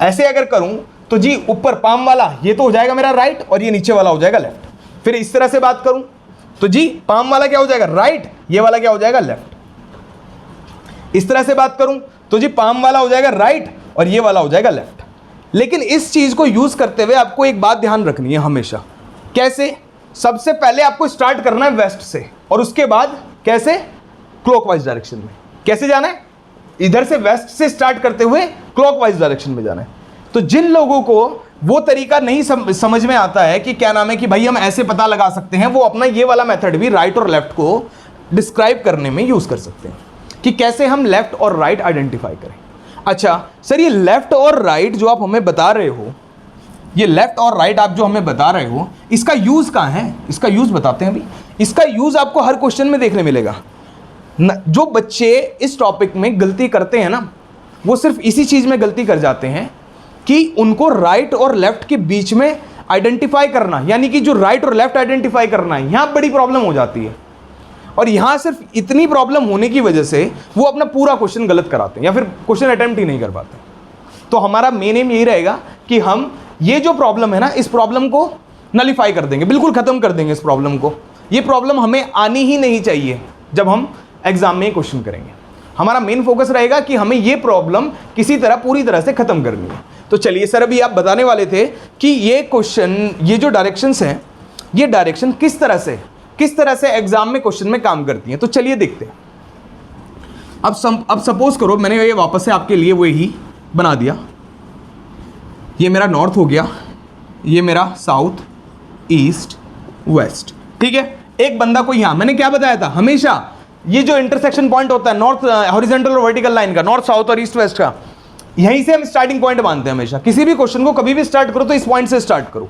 ऐसे अगर करूं तो जी ऊपर पाम वाला ये तो हो जाएगा मेरा राइट और ये नीचे वाला हो जाएगा लेफ्ट। फिर इस तरह से बात करूं तो जी पाम वाला क्या हो जाएगा, राइट, ये वाला क्या हो जाएगा, लेफ्ट। इस तरह से बात करूं तो जी पाम वाला हो जाएगा राइट और ये वाला हो जाएगा लेफ्ट। लेकिन इस चीज को यूज करते हुए आपको एक बात ध्यान रखनी है हमेशा, कैसे, सबसे पहले आपको स्टार्ट करना है वेस्ट से और उसके बाद कैसे, क्लॉकवाइज डायरेक्शन में। कैसे जाना है, इधर से वेस्ट से स्टार्ट करते हुए क्लॉकवाइज डायरेक्शन में जाना है। तो जिन लोगों को वो तरीका नहीं समझ में आता है कि क्या नाम है कि भाई हम ऐसे पता लगा सकते हैं, वो अपना ये वाला मेथड भी राइट और लेफ्ट को डिस्क्राइब करने में यूज कर सकते हैं कि कैसे हम लेफ्ट और राइट आइडेंटिफाई करें। अच्छा सर, ये लेफ्ट और राइट जो आप हमें बता रहे हो, ये लेफ्ट और राइट आप जो हमें बता रहे हो, इसका यूज कहाँ है, इसका यूज बताते हैं अभी। इसका यूज आपको हर क्वेश्चन में देखने मिलेगा। जो बच्चे इस टॉपिक में गलती करते हैं ना, वो सिर्फ इसी चीज में गलती कर जाते हैं कि उनको राइट और लेफ्ट के बीच में आइडेंटिफाई करना, यानी कि जो राइट और लेफ्ट आइडेंटिफाई करना है, यहां बड़ी प्रॉब्लम हो जाती है। और यहां सिर्फ इतनी प्रॉब्लम होने की वजह से वो अपना पूरा क्वेश्चन गलत कराते हैं या फिर क्वेश्चन अटेम्प्ट ही नहीं कर पाते। तो हमारा मेन एम यही रहेगा कि हम ये जो प्रॉब्लम है ना, इस प्रॉब्लम को नलीफाई कर देंगे, बिल्कुल खत्म कर देंगे इस प्रॉब्लम को। ये प्रॉब्लम हमें आनी ही नहीं चाहिए जब हम एग्जाम में क्वेश्चन करेंगे। हमारा मेन फोकस रहेगा कि हमें ये प्रॉब्लम किसी तरह पूरी तरह से खत्म करनी है। तो चलिए सर, अभी आप बताने वाले थे कि ये क्वेश्चन, ये जो डायरेक्शंस हैं, ये डायरेक्शन किस तरह से एग्जाम में क्वेश्चन में काम करती हैं। तो चलिए देखते हैं। अब सपोज करो मैंने ये वापस से आपके लिए वही बना दिया, ये मेरा नॉर्थ हो गया, ये मेरा साउथ, ईस्ट, वेस्ट। ठीक है, एक बंदा को यहां मैंने क्या बताया था, हमेशा ये जो इंटरसेक्शन पॉइंट होता है नॉर्थ हॉरिजॉन्टल और वर्टिकल लाइन का, नॉर्थ साउथ और ईस्ट वेस्ट का, यहीं से हम स्टार्टिंग पॉइंट मानते हैं हमेशा। किसी भी क्वेश्चन को कभी भी स्टार्ट करो तो इस पॉइंट से स्टार्ट करो।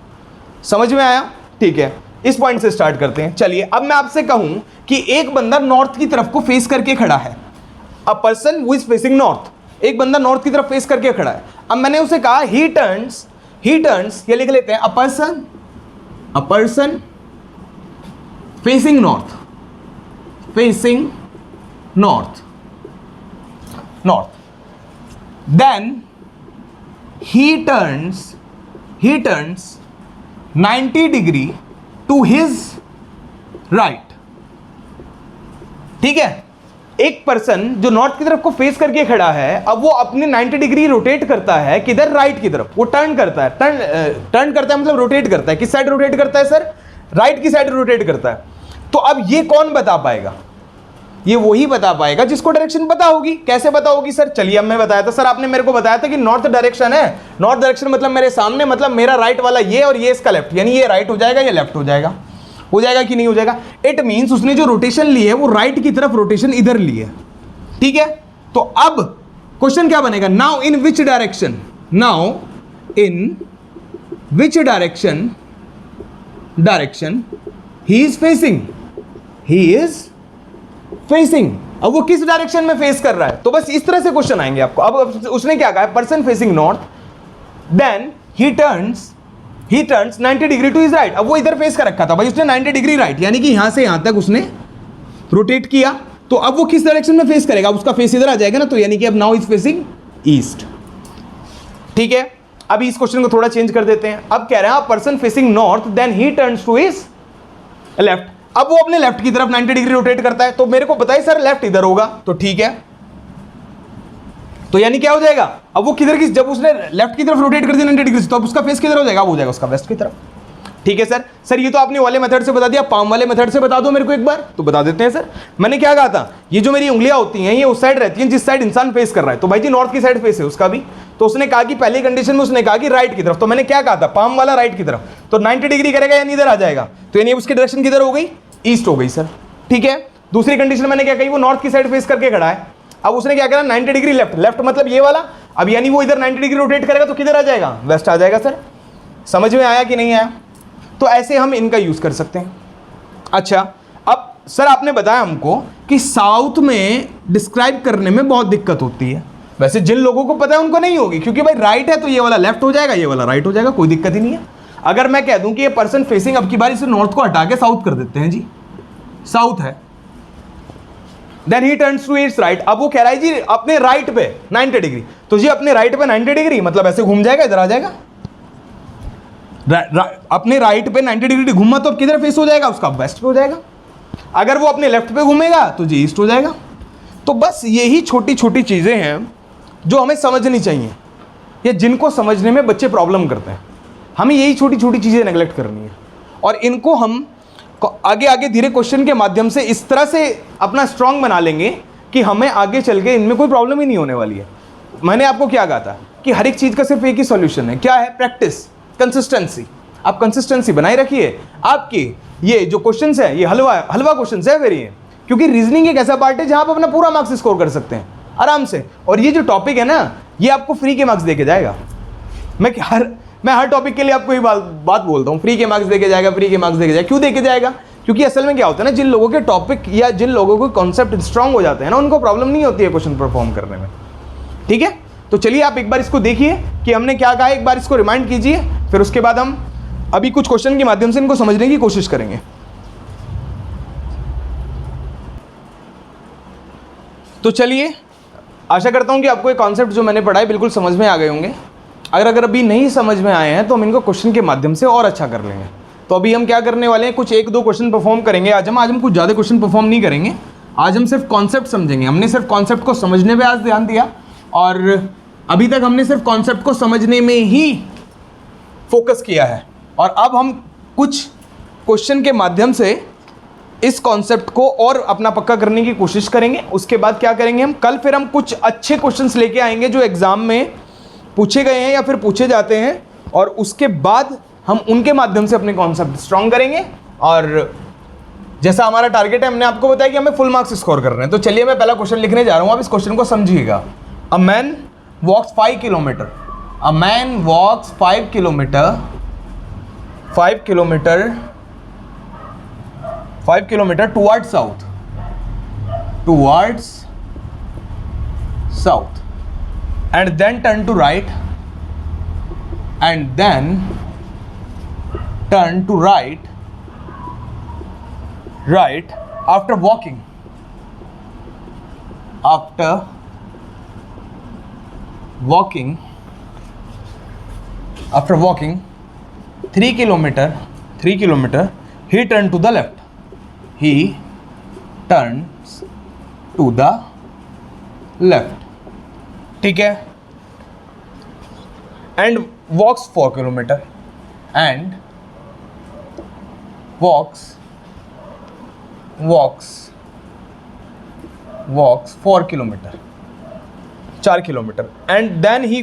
समझ में आया? ठीक है, इस पॉइंट से स्टार्ट करते हैं। चलिए अब मैं आपसे कहूं कि एक बंदा नॉर्थ की तरफ को फेस करके खड़ा है, a person who is facing north, एक बंदा नॉर्थ की तरफ फेस करके खड़ा है। अब मैंने उसे कहा ही टर्न्स, ये लिख लेते हैं, a person facing north, then he turns 90 degree to his right। ठीक है, एक पर्सन जो नॉर्थ की तरफ को फेस करके खड़ा है, अब वो अपने 90 डिग्री रोटेट करता है किधर, राइट की तरफ। वो टर्न करता है, टर्न करता है मतलब रोटेट करता है। किस साइड रोटेट करता है सर, राइट की साइड रोटेट करता है। तो अब ये कौन बता पाएगा, ये वही बता पाएगा जिसको डायरेक्शन पता होगी। कैसे पता होगी सर, चलिए अब मैं बताया था, सर आपने मेरे को बताया था कि नॉर्थ डायरेक्शन है, नॉर्थ डायरेक्शन मतलब मेरे सामने, मतलब मेरा राइट वाला ये और ये इसका लेफ्ट, यानी ये राइट हो जाएगा, ये लेफ्ट हो जाएगा कि नहीं हो जाएगा। इट मींस उसने जो रोटेशन ली है वो राइट की तरफ रोटेशन इधर ली है। ठीक है, तो अब क्वेश्चन क्या बनेगा, now in which direction he is facing. अब वो किस डायरेक्शन में फेस कर रहा है, तो बस इस तरह से क्वेश्चन आएंगे आपको। अब उसने क्या कहा, person facing north, then he turns 90 degree to his right. अब वो इधर फेस कर रखा था भाई उसने 90 डिग्री राइट, यानी कि यहां से यहां तक उसने रोटेट किया। तो अब वो किस डायरेक्शन में फेस करेगा, उसका फेस इधर आ जाएगा ना, तो यानी कि अब नाउ इज फेसिंग ईस्ट। ठीक है, अभी इस क्वेश्चन को थोड़ा चेंज कर देते हैं। अब कह रहे हैं person facing north, then he turns to his left. अब वो अपने लेफ्ट की तरफ 90 डिग्री रोटेट करता है, तो मेरे को बताइए सर लेफ्ट इधर होगा, तो ठीक है, तो यानी क्या हो जाएगा, अब वो किधर की, जब उसने लेफ्ट की तरफ रोटेट कर दिया 90 डिग्री से, तो अब उसका फेस किधर हो जाएगा, वो हो जाएगा उसका वेस्ट की तरफ। ठीक है सर। सर ये तो आपने वाले मेथड से बता दिया, पाम वाले मेथड से बता दो मेरे को एक बार। तो बता देते हैं सर। मैंने क्या कहा था, ये जो मेरी उंगलियां होती हैं ये उस साइड रहती हैं जिस साइड इंसान फेस कर रहा है। तो भाई जी नॉर्थ की साइड फेस है उसका भी। तो उसने कहा कि पहली कंडीशन में उसने कहा कि राइट की तरफ। तो मैंने क्या कहा था, पाम वाला राइट की तरफ। तो 90 डिग्री करेगा यानी इधर आ जाएगा। तो यानी उसकी डायरेक्शन किधर हो गई, ईस्ट हो गई सर। ठीक है। दूसरी कंडीशन मैंने क्या कही, वो नॉर्थ की साइड फेस करके खड़ा है। अब उसने क्या करा, 90 डिग्री लेफ्ट, लेफ्ट मतलब ये वाला। अब यानी वो इधर 90 डिग्री रोटेट करेगा तो किधर आ जाएगा, वेस्ट आ जाएगा सर। समझ में आया कि नहीं आया। तो ऐसे हम इनका यूज कर सकते हैं। अच्छा, अब सर आपने बताया हमको कि साउथ में डिस्क्राइब करने में बहुत दिक्कत होती है। वैसे जिन लोगों को पता है उनको नहीं होगी, क्योंकि भाई राइट है तो ये वाला लेफ्ट हो जाएगा, ये वाला राइट हो जाएगा, कोई दिक्कत ही नहीं है। अगर मैं कह दूं कि ये पर्सन फेसिंग, अब की बारी से नॉर्थ को हटा के साउथ कर देते हैं जी, साउथ है, then he turns to its right. अब वो कह रहा है जी अपने राइट पे 90 डिग्री, तो जी अपने राइट पे 90 डिग्री मतलब ऐसे घूम जाएगा, इधर आ जाएगा। अपने राइट पे 90 डिग्री घूमा तो अब किधर फेस हो जाएगा, उसका वेस्ट पे हो जाएगा। अगर वो अपने लेफ्ट पे घूमेगा तो जी ईस्ट हो जाएगा। तो बस यही छोटी छोटी चीजें हैं जो हमें समझनी चाहिए, या जिनको समझने में बच्चे प्रॉब्लम करते हैं। हमें यही छोटी छोटी चीजें नेगलेक्ट करनी है, और इनको हम आगे आगे धीरे क्वेश्चन के माध्यम से इस तरह से अपना स्ट्रांग बना लेंगे कि हमें आगे चल के इनमें कोई प्रॉब्लम ही नहीं होने वाली है। मैंने आपको क्या कहा था कि हर एक चीज का सिर्फ एक ही सॉल्यूशन है, क्या है, प्रैक्टिस, कंसिस्टेंसी। आप कंसिस्टेंसी बनाए रखिए। आपकी ये जो क्वेश्चंस है ये हलवा क्वेश्चंस है वेरी है, क्योंकि रीजनिंग एक ऐसा पार्ट है जहां आप अपना पूरा मार्क्स स्कोर कर सकते हैं आराम से। और ये जो टॉपिक है ना, ये आपको फ्री के मार्क्स देके जाएगा। मैं हर टॉपिक के लिए आपको ये बात बोलता हूँ, फ्री के मार्क्स देके जाएगा, फ्री के मार्क्स देके जाएगा। क्यों देके जाएगा, क्योंकि असल में क्या होता है ना, जिन लोगों के टॉपिक या जिन लोगों को कॉन्सेप्ट स्ट्रांग हो जाते हैं ना, उनको प्रॉब्लम नहीं होती है क्वेश्चन परफॉर्म करने में। ठीक है। तो चलिए आप एक बार इसको देखिए कि हमने क्या कहा, एक बार इसको रिमाइंड कीजिए, फिर उसके बाद हम अभी कुछ क्वेश्चन के माध्यम से इनको समझने की कोशिश करेंगे। तो चलिए, आशा करता हूं कि आपको ये कॉन्सेप्ट जो मैंने पढ़ाए बिल्कुल समझ में आ गए होंगे। अगर अभी नहीं समझ में आए हैं तो हम इनको क्वेश्चन के माध्यम से और अच्छा कर लेंगे। तो अभी हम क्या करने वाले हैं, कुछ 1-2 क्वेश्चन परफॉर्म करेंगे आज हम कुछ ज़्यादा क्वेश्चन परफॉर्म नहीं करेंगे। आज हम सिर्फ कॉन्सेप्ट समझेंगे। हमने सिर्फ कॉन्सेप्ट को समझने पे आज ध्यान दिया, और अभी तक हमने सिर्फ कॉन्सेप्ट को समझने में ही फोकस किया है। और अब हम कुछ क्वेश्चन के माध्यम से इस कॉन्सेप्ट को और अपना पक्का करने की कोशिश करेंगे। उसके बाद क्या करेंगे, हम कल फिर हम कुछ अच्छे क्वेश्चंस लेके आएंगे जो एग्जाम में पूछे गए हैं या फिर पूछे जाते हैं, और उसके बाद हम उनके माध्यम से अपने कॉन्सेप्ट स्ट्रॉन्ग करेंगे। और जैसा हमारा टारगेट है, हमने आपको बताया कि हमें फुल मार्क्स स्कोर कर रहे हैं। तो चलिए मैं पहला क्वेश्चन लिखने जा रहा हूँ, आप इस क्वेश्चन को समझिएगा। A man walks 5 kilometre, a man walks 5 kilometre 5 kilometre towards south and then turn to right after walking 3 kilometer he turned to the left. He turns to the left. ठीक है। And walks 4 kilometre and walks 4 kilometre 4 kilometre and then he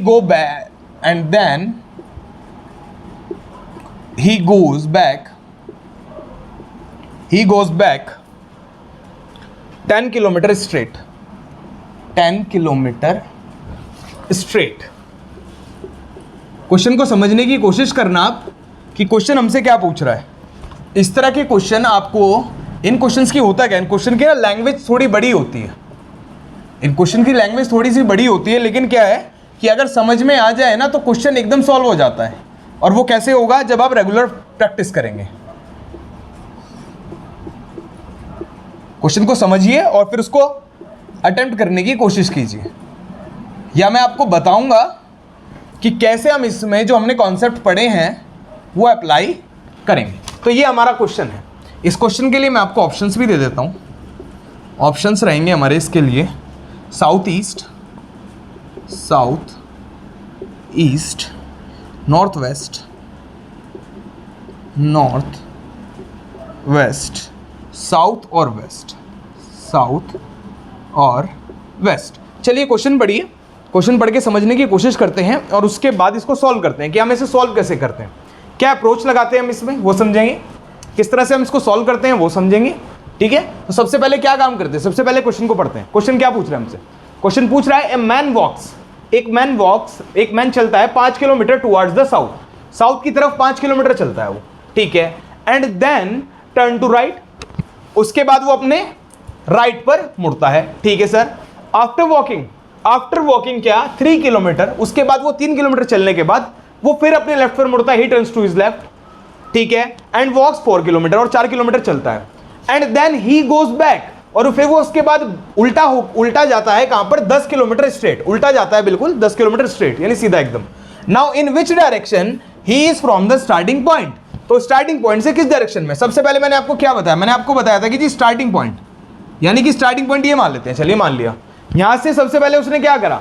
goes back 10 kilometre straight 10 kilometre straight. Question को समझने की कोशिश करना आप कि क्वेश्चन हमसे क्या पूछ रहा है। इस तरह के क्वेश्चन आपको, इन क्वेश्चंस की होता क्या, इन क्वेश्चन की ना लैंग्वेज थोड़ी बड़ी होती है, इन क्वेश्चन की लैंग्वेज थोड़ी सी बड़ी होती है, लेकिन क्या है कि अगर समझ में आ जाए ना तो क्वेश्चन एकदम सॉल्व हो जाता है। और वो कैसे होगा, जब आप रेगुलर प्रैक्टिस करेंगे। क्वेश्चन को समझिए और फिर उसको अटेम्प्ट करने की कोशिश कीजिए, या मैं आपको बताऊंगा कि कैसे हम इसमें जो हमने कॉन्सेप्ट पढ़े हैं वो अप्लाई करेंगे। तो ये हमारा क्वेश्चन है। इस क्वेश्चन के लिए मैं आपको ऑप्शंस भी दे देता हूं। ऑप्शंस रहेंगे हमारे इसके लिए, south east, south, east, north west, north waste, south और वेस्ट, साउथ और वेस्ट। चलिए क्वेश्चन पढ़िए, क्वेश्चन पढ़ के समझने की कोशिश करते हैं और उसके बाद इसको सॉल्व करते हैं कि हम इसे सॉल्व कैसे करते हैं, क्या अप्रोच लगाते हैं हम इसमें वो समझेंगे, किस तरह से हम इसको सॉल्व करते हैं वो समझेंगे। ठीक है, तो सबसे पहले क्या काम करते हैं, सबसे पहले क्वेश्चन को पढ़ते हैं। क्वेश्चन क्या पूछ रहा है हमसे, क्वेश्चन पूछ रहा है ए मैन वॉक्स, एक मैन चलता है 5 kilometre towards the south, south की तरफ 5 किलोमीटर चलता है वो, ठीक है, and then turn to right, उसके बाद वो अपने राइट पर मुड़ता है, ठीक है सर। आफ्टर वॉकिंग क्या 3 किलोमीटर, उसके बाद वो 3 किलोमीटर चलने के बाद वो फिर अपने लेफ्ट पर मुड़ता है, he turns to his left, ठीक है, एंड वॉक्स 4 किलोमीटर और 4 किलोमीटर चलता है, and then he goes back, और फिर वो उसके बाद उल्टा जाता है, कहां पर 10 किलोमीटर स्ट्रेट, उल्टा जाता है बिल्कुल 10 किलोमीटर स्ट्रेट, यानी सीधा एकदम। Now in which direction he is from the starting point, तो स्टार्टिंग पॉइंट से किस डायरेक्शन में, सबसे पहले मैंने आपको क्या बताया, मैंने आपको बताया था कि जी स्टार्टिंग पॉइंट, यानी कि स्टार्टिंग पॉइंट ये मान लेते हैं, चलिए मान लिया, यहां से सबसे पहले उसने क्या करा,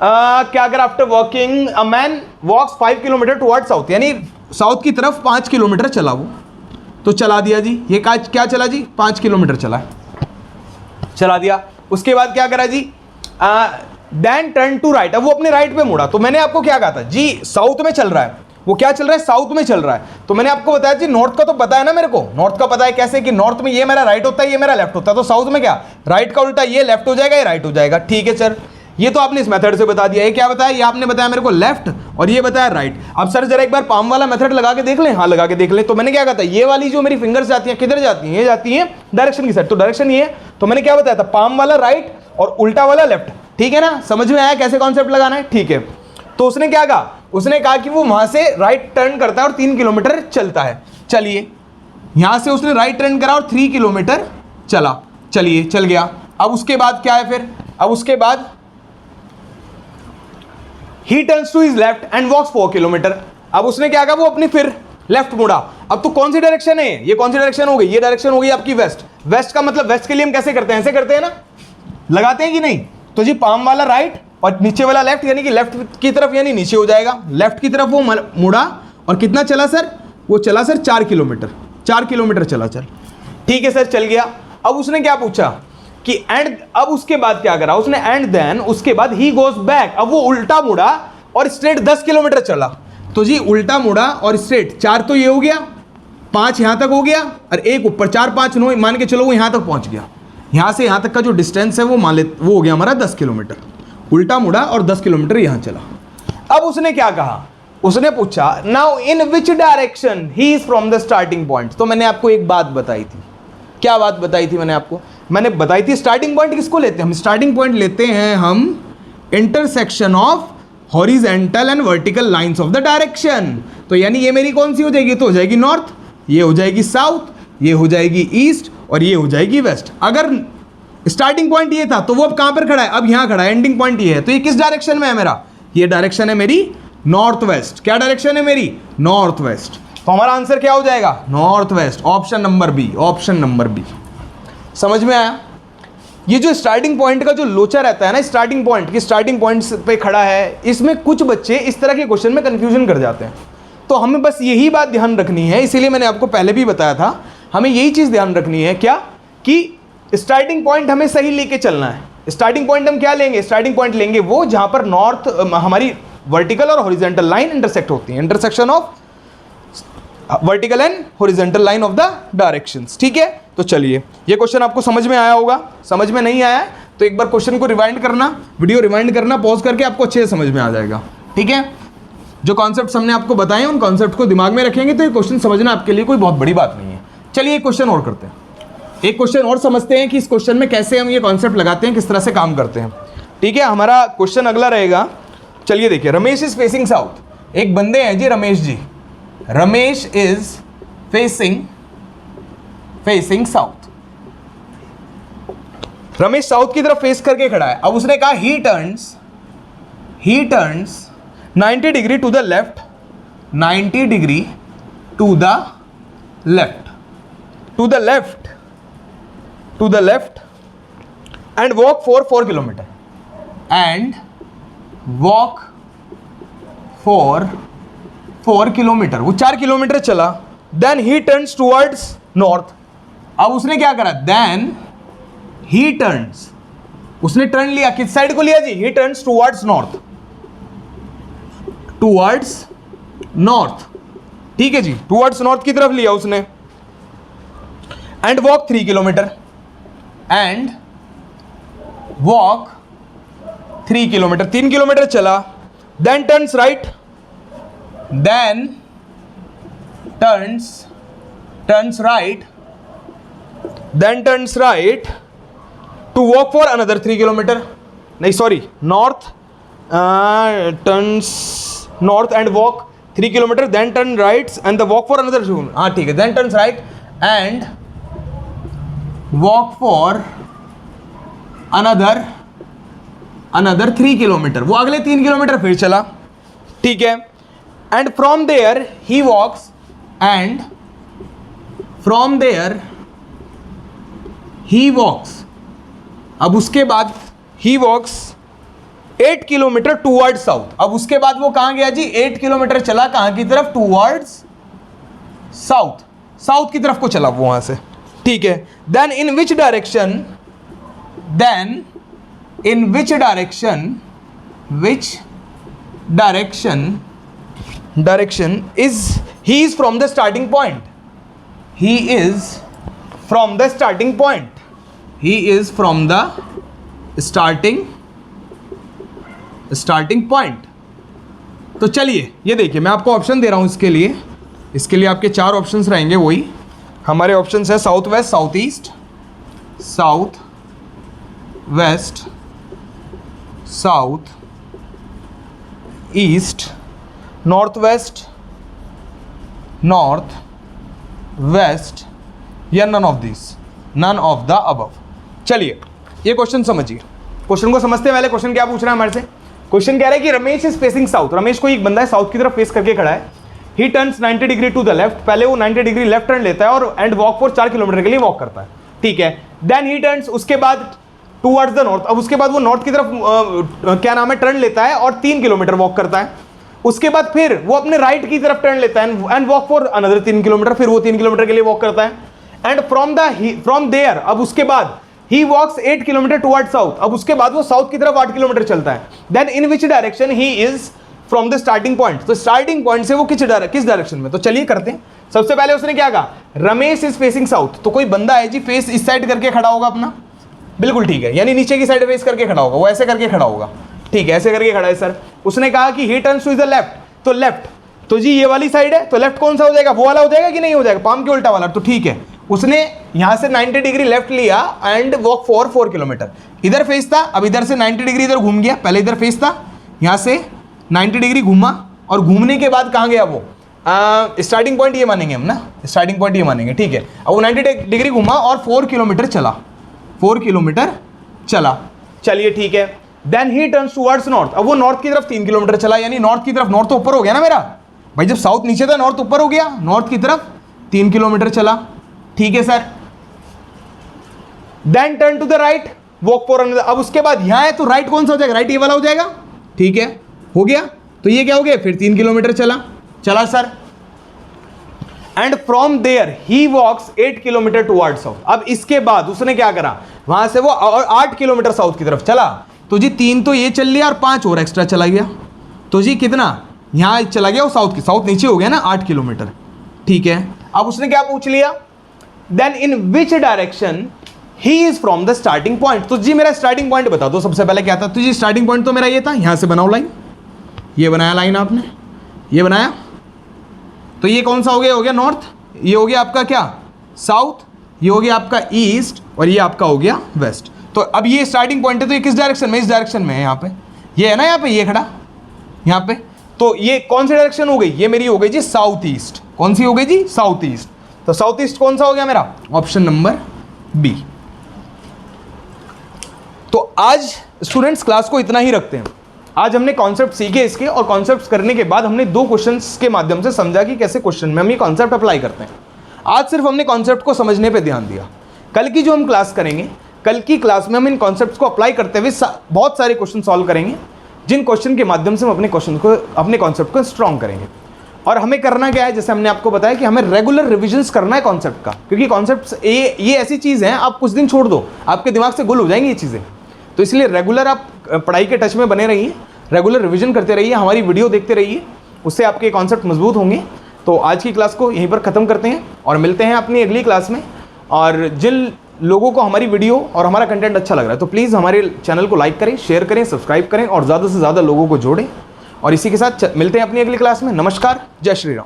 after walking a man walks 5 kilometre toward south, यानी साउथ की तरफ 5 किलोमीटर चला वो, तो चला दिया जी, ये क्या चला जी 5 किलोमीटर चला दिया, उसके बाद क्या करा जी, देन टर्न टू राइट, अब वो अपने राइट पे मुड़ा, तो मैंने आपको क्या कहा था जी साउथ में चल रहा है, वो क्या चल रहा है साउथ में चल रहा है, तो मैंने आपको बताया जी नॉर्थ का तो पता है ना मेरे को, नॉर्थ का पता है कैसे कि नॉर्थ में ये मेरा राइट होता है, ये मेरा लेफ्ट होता है, तो साउथ में क्या राइट का उल्टा ये लेफ्ट हो जाएगा, ये राइट हो जाएगा, ठीक है सर, ये तो आपने इस मेथड से बता दिया। ये क्या बताया, ये आपने बताया मेरे को लेफ्ट और ये बताया राइट। अब सर जरा एक बार पाम वाला मेथड लगा के देख लें, हाँ लगा के देख लें, तो मैंने क्या कहा था, ये वाली जो मेरी फिंगर्स जाती हैं किधर जाती हैं, ये जाती हैं डायरेक्शन की साइड, तो डायरेक्शन ये है, तो मैंने क्या बताया था पाम वाला राइट और उल्टा वाला लेफ्ट, ठीक है ना, समझ में आया कैसे कॉन्सेप्ट लगाना है, ठीक है। तो उसने क्या कहा, उसने कहा कि वो वहां से राइट टर्न करता है और 3 किलोमीटर चलता है, चलिए यहां से उसने राइट टर्न करा और 3 किलोमीटर चला, चलिए चल गया। अब उसके बाद क्या है फिर, अब उसके बाद he turns to his left and walks 4 kilometre, अब उसने क्या कहा, वो अपनी फिर लेफ्ट मुड़ा। अब तो कौन सी डायरेक्शन है, ये कौन सी डायरेक्शन हो गई, ये डायरेक्शन हो गई आपकी वेस्ट, वेस्ट का मतलब वेस्ट के लिए हम कैसे करते हैं, ऐसे करते हैं ना, लगाते हैं कि नहीं, तो जी पाम वाला राइट और नीचे वाला लेफ्ट, यानी कि लेफ्ट की तरफ यानी नीचे हो जाएगा, लेफ्ट की तरफ वो मुड़ा और कितना चला सर, वो चला सर 4 किलोमीटर, 4 किलोमीटर चला, चल ठीक है सर, चल गया। अब उसने क्या पूछा कि एंड, अब उसके बाद क्या करा उसने, एंड देन उसके बाद ही गोज बैक, अब वो उल्टा मुड़ा और स्ट्रेट 10 किलोमीटर चला, तो जी उल्टा मुड़ा और स्ट्रेट 4 तो ये हो गया, 5 यहां तक हो गया और एक ऊपर 4 5 9 मान के चलो वो यहां तक पहुंच गया, यहां से यहां तक का जो डिस्टेंस है वो मान ले वो हो गया हमारा 10 किलोमीटर, उल्टा मुड़ा और 10 किलोमीटर यहां चला। अब उसने क्या कहा, उसने पूछा now in which direction he is from the starting point, तो मैंने आपको एक बात बताई थी, क्या बात बताई थी मैंने बताई थी स्टार्टिंग पॉइंट किसको लेते हैं हम, स्टार्टिंग पॉइंट लेते हैं हम intersection of horizontal and vertical lines of the direction, तो यानी ये मेरी कौन सी हो जाएगी, तो हो जाएगी नॉर्थ, ये हो जाएगी साउथ, ये हो जाएगी ईस्ट और ये हो जाएगी वेस्ट। अगर स्टार्टिंग पॉइंट ये था तो वो अब कहां पर खड़ा है, अब यहां खड़ा है, एंडिंग पॉइंट ये है, तो ये किस डायरेक्शन में है मेरा, ये डायरेक्शन है मेरी नॉर्थ वेस्ट, क्या डायरेक्शन है मेरी नॉर्थ वेस्ट, तो हमारा आंसर क्या हो जाएगा north west, option number B, option number B. समझ में आया, ये जो स्टार्टिंग पॉइंट का जो लोचा रहता है ना, स्टार्टिंग पॉइंट की स्टार्टिंग पॉइंट पे खड़ा है, इसमें कुछ बच्चे इस तरह के क्वेश्चन में कंफ्यूजन कर जाते हैं, तो हमें बस यही बात ध्यान रखनी है, इसीलिए मैंने आपको पहले भी बताया था, हमें यही चीज़ ध्यान रखनी है क्या कि स्टार्टिंग पॉइंट हमें सही लेके चलना है। स्टार्टिंग पॉइंट हम क्या लेंगे, स्टार्टिंग पॉइंट लेंगे वो जहां पर नॉर्थ हमारी वर्टिकल और हॉरिजॉन्टल लाइन इंटरसेक्ट होती है, intersection of vertical and horizontal line of the directions, ठीक है। तो चलिए ये क्वेश्चन आपको समझ में आया होगा, समझ में नहीं आया तो एक बार क्वेश्चन को रिवाइंड करना, वीडियो रिवाइंड करना पॉज करके, आपको अच्छे से समझ में आ जाएगा, ठीक है। जो कॉन्सेप्ट हमने आपको बताए उन कॉन्सेप्ट को दिमाग में रखेंगे तो ये क्वेश्चन समझना आपके लिए कोई बहुत बड़ी बात नहीं है। चलिए एक क्वेश्चन और करते हैं, एक क्वेश्चन और समझते हैं कि इस क्वेश्चन में कैसे हम ये कॉन्सेप्ट लगाते हैं, किस तरह से काम करते हैं, ठीक है। हमारा क्वेश्चन अगला रहेगा, चलिए देखिए, रमेश इज फेसिंग साउथ, एक बंदे हैं जी Ramesh ji, Ramesh is facing south, Ramesh south की तरफ फेस करके खड़ा है। अब उसने कहा he turns 90 degree to the left, 90 degree to the left and walk for 4 kilometre, and walk for 4 kilometre, वो 4 किलोमीटर चला। Then he turns towards north, अब उसने क्या करा, देन ही टर्न्स, उसने टर्न लिया, किस साइड को लिया जी, he turns towards north, towards north, ठीक है जी, टूवर्ड्स नॉर्थ की तरफ लिया उसने। And walk 3 kilometre, and walk 3 kilometre, 3 kilometre चला। Then turns right, then turns right, then turns right to walk for another 3 kilometre, नहीं sorry, north, turns north and walk 3 kilometre, then turn right and the walk for another, हाँ ठीक है, then turns right and walk for another 3 kilometre, वो अगले 3 किलोमीटर फिर चला, ठीक है। And from there he walks, and from there he walks, अब उसके बाद he walks 8 kilometre toward south, अब उसके बाद वो कहां गया जी, 8 किलोमीटर चला, कहां की तरफ, टूवर्ड्स साउथ, साउथ की तरफ को चला वो वहां से, ठीक है। Then in which direction, direction is, he is from the starting point, he is from the starting point, he is from the starting point. तो चलिए ये देखिए, मैं आपको ऑप्शन दे रहा हूं इसके लिए आपके 4 ऑप्शंस रहेंगे, वही हमारे ऑप्शंस है south west, south east, south west, south east, north west, north west, या none of this, none of the above. चलिए ये क्वेश्चन समझिए, क्वेश्चन को समझते हैं। पहले क्वेश्चन क्या पूछ रहा है हमारे से, क्वेश्चन कह रहा है कि Ramesh is facing south, Ramesh को एक बंदा है साउथ की तरफ फेस करके खड़ा है, he turns 90 degree to the left, पहले वो 90 डिग्री लेफ्ट टर्न लेता है और एंड वॉक फॉर 4 किलोमीटर के लिए वॉक करता है, ठीक है। देन ही टर्न्स, उसके बाद टूवर्ड्स द नॉर्थ, अब उसके बाद वो नॉर्थ की तरफ क्या नाम है, टर्न लेता है और 3 किलोमीटर वॉक करता है। उसके बाद फिर वो अपने राइट की तरफ टर्न लेता है and walk for another 3 kilometre, फिर वो 3 किलोमीटर के लिए वॉक करता है। एंड फ्रॉम देयर, अब उसके बाद he walks 8 kilometre toward south, अब उसके बाद वो साउथ की तरफ 8 किलोमीटर चलता है। Then in which direction he is from the starting point, तो स्टार्टिंग पॉइंट से वो किस डायरेक्शन में, तो चलिए करते हैं। सबसे पहले उसने क्या कहा, रमेश इज फेसिंग साउथ, तो कोई बंदा है जी फेस इस साइड करके खड़ा होगा अपना, बिल्कुल ठीक है, यानी नीचे की साइड फेस करके खड़ा होगा, वो ऐसे करके खड़ा होगा, ठीक है, ऐसे करके खड़ा है सर। उसने कहा कि he turns to the left, तो लेफ्ट, तो जी ये वाली साइड है, तो लेफ्ट कौन सा हो जाएगा, वो वाला हो जाएगा कि नहीं हो जाएगा, पाम के उल्टा वाला, तो ठीक है। उसने यहां से 90 डिग्री लेफ्ट लिया एंड वॉक फॉर 4 किलोमीटर, इधर फेस था, अब इधर से 90 डिग्री इधर घूम गया, पहले इधर फेस था, यहां से 90 डिग्री घूमा और घूमने के बाद कहां गया वो, स्टार्टिंग पॉइंट ये मानेंगे हम ना, स्टार्टिंग पॉइंट ये मानेंगे, ठीक है। अब वो 90 डिग्री घूमा और 4 किलोमीटर चला, 4 किलोमीटर चला, चलिए ठीक है। Then he turns towards north, अब वो नॉर्थ की तरफ 3 किलोमीटर चला, यानी नॉर्थ की तरफ, नॉर्थ तो ऊपर हो गया ना मेरा भाई, जब साउथ नीचे था नॉर्थ ऊपर हो गया, नॉर्थ की तरफ 3 किलोमीटर चला, ठीक है sir. Then turn to the right, walk for another, अब उसके बाद यहां है तो राइट कौन सा हो जाएगा, राइट ये वाला हो जाएगा, ठीक है, हो गया, तो ये क्या हो गया, फिर 3 किलोमीटर चला sir. And from there he walks 8 kilometre toward south, अब इसके बाद उसने क्या करा, वहां से वो 8 किलोमीटर साउथ की तरफ चला, तो जी 3 तो ये चल लिया और 5 और एक्स्ट्रा चला गया, तो जी कितना यहां चला गया वो साउथ की, साउथ नीचे हो गया ना 8 किलोमीटर, ठीक है। अब उसने क्या पूछ लिया, then in which direction he is from the starting point, तो जी मेरा स्टार्टिंग पॉइंट बता दो सबसे पहले क्या था, तो जी स्टार्टिंग पॉइंट तो मेरा ये था, यहां से बनाओ लाइन, ये बनाया लाइन आपने, ये बनाया, तो ये कौन सा हो गया नॉर्थ, ये हो गया आपका क्या साउथ, ये हो गया आपका ईस्ट और ये आपका हो गया वेस्ट। तो अब ये स्टार्टिंग पॉइंट है, तो ये किस डायरेक्शन में, इस डायरेक्शन में है, यहाँ पे ये है ना, यहाँ पे ये खड़ा यहाँ पे, तो ये कौन सी डायरेक्शन हो गई, ये मेरी हो गई जी साउथ ईस्ट, कौन सी हो गई जी साउथ ईस्ट, तो साउथ ईस्ट कौन सा हो गया मेरा, ऑप्शन नंबर बी। तो आज स्टूडेंट्स क्लास को इतना ही रखते हैं, आज हमने कॉन्सेप्ट सीखे इसके, और कॉन्सेप्ट करने के बाद हमने 2 क्वेश्चंस के माध्यम से समझा कि कैसे क्वेश्चन में हम ये कॉन्सेप्ट अप्लाई करते हैं। आज सिर्फ हमने कॉन्सेप्ट को समझने पे ध्यान दिया, कल की जो हम क्लास करेंगे, कल की क्लास में हम इन कॉन्सेप्ट्स को अप्लाई करते हुए बहुत सारे क्वेश्चन सॉल्व करेंगे, जिन क्वेश्चन के माध्यम से हम अपने क्वेश्चन को, अपने कॉन्सेप्ट को स्ट्रॉन्ग करेंगे। और हमें करना क्या है, जैसे हमने आपको बताया कि हमें रेगुलर रिविजन्स करना है कॉन्सेप्ट का, क्योंकि कॉन्सेप्ट ये ऐसी चीज़ है, आप कुछ दिन छोड़ दो आपके दिमाग से गुल हो जाएंगी ये चीज़ें। तो इसलिए रेगुलर आप पढ़ाई के टच में बने रहिए, रेगुलर रिविजन करते रहिए, हमारी वीडियो देखते रहिए, उससे आपके कॉन्सेप्ट मजबूत होंगे। तो आज की क्लास को यहीं पर ख़त्म करते हैं और मिलते हैं अपनी अगली क्लास में। और जिन लोगों को हमारी वीडियो और हमारा कंटेंट अच्छा लग रहा है तो प्लीज़ हमारे चैनल को लाइक करें, शेयर करें, सब्सक्राइब करें और ज़्यादा से ज़्यादा लोगों को जोड़ें। और इसी के साथ मिलते हैं अपनी अगली क्लास में। नमस्कार, जय श्री राम।